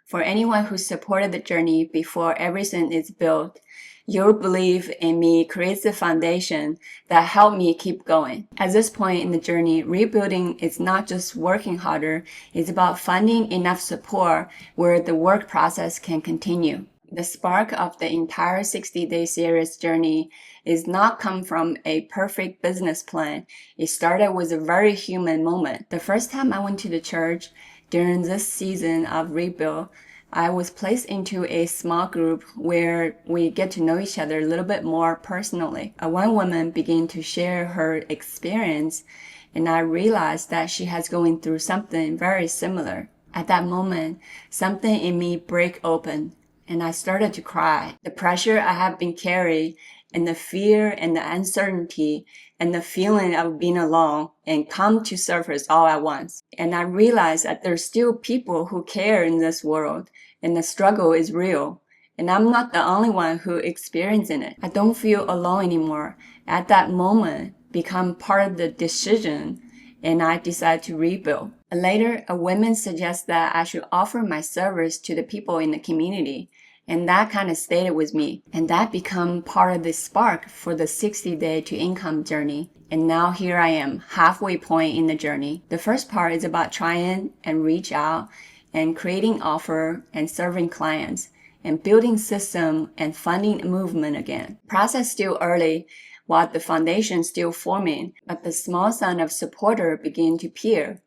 For anyone who supported the journey before everything is built, your belief in me creates the foundation that helped me keep going. At this point in the journey, rebuilding is not just working harder, it's about finding enough support where the work process can continue. The spark of the entire 60-day series journey is not come from a perfect business plan. It started with a very human moment. The first time I went to the church during this season of rebuild, I was placed into a small group where we get to know each other a little bit more personally. One woman began to share her experience, and I realized that she has going through something very similar. At that moment, something in me break open, and I started to cry. The pressure I have been carrying, and the fear and the uncertainty and the feeling of being alone and come to surface all at once. And I realized that there's still people who care in this world, and the struggle is real. And I'm not the only one who experiencing it. I don't feel alone anymore. At that moment, become part of the decision, and I decided to rebuild. Later, a woman suggested that I should offer my service to the people in the community. And that kind of stayed with me. And that become part of the spark for the 60-day to income journey. And now here I am, halfway point in the journey. The first part is about trying and reach out and creating offer and serving clients and building system and funding movement again. Process still early while the foundation still forming, but the small sign of supporter begin to appear.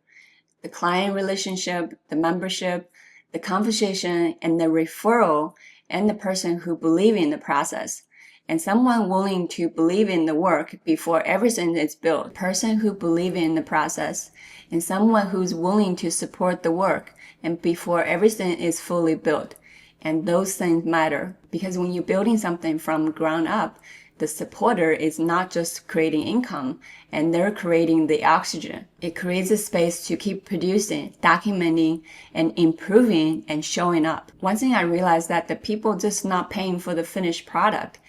The client relationship, the membership, the conversation, and the referral, and the person who believe in the process, and someone willing to believe in the work before everything is built. Person who believe in the process, and someone who's willing to support the work, and before everything is fully built. And those things matter, because when you're building something from ground up, the supporter is not just creating income, and they're creating the oxygen. It creates a space to keep producing, documenting, and improving and showing up. One thing I realized that the people just not paying for the finished product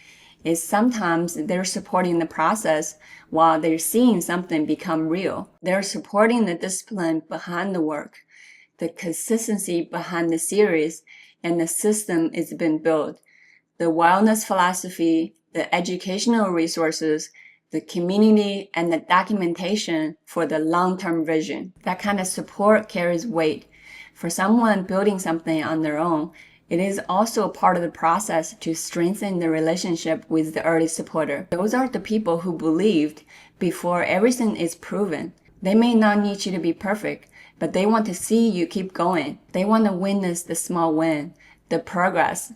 is sometimes they're supporting the process while they're seeing something become real. They're supporting the discipline behind the work, the consistency behind the series, and the system is been built. The wellness philosophy, the educational resources, the community, and the documentation for the long-term vision. That kind of support carries weight. For someone building something on their own, it is also a part of the process to strengthen the relationship with the early supporter. Those are the people who believed before everything is proven. They may not need you to be perfect, but they want to see you keep going. They want to witness the small win, the progress,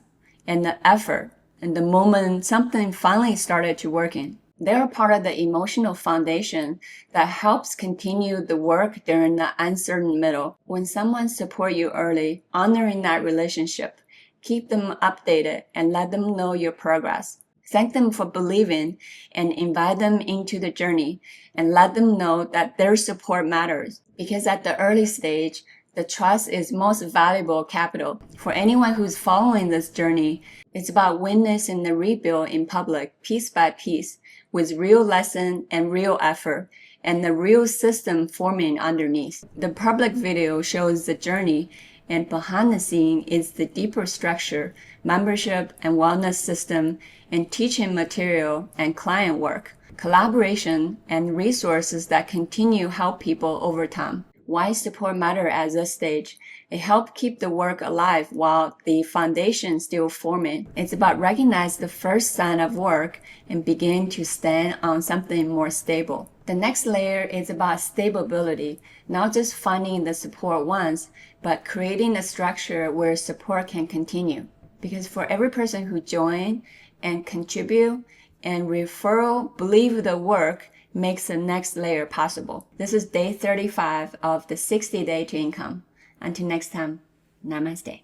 and the effort, and the moment something finally started to working. They're part of the emotional foundation that helps continue the work during the uncertain middle. When someone supports you early, honoring that relationship, keep them updated and let them know your progress. Thank them for believing and invite them into the journey and let them know that their support matters. Because at the early stage, the trust is most valuable capital. For anyone who's following this journey, it's about witnessing the rebuild in public, piece by piece, with real lesson and real effort, and the real system forming underneath. The public video shows the journey, and behind the scene is the deeper structure, membership and wellness system, and teaching material and client work, collaboration, and resources that continue help people over time. Why support matter at this stage? It helps keep the work alive while the foundation still forming. It's about recognize the first sign of work and begin to stand on something more stable. The next layer is about stability, not just finding the support once, but creating a structure where support can continue. Because for every person who join and contribute and referral believe the work makes the next layer possible. This is day 35 of the 60-day to income. Until next time, namaste.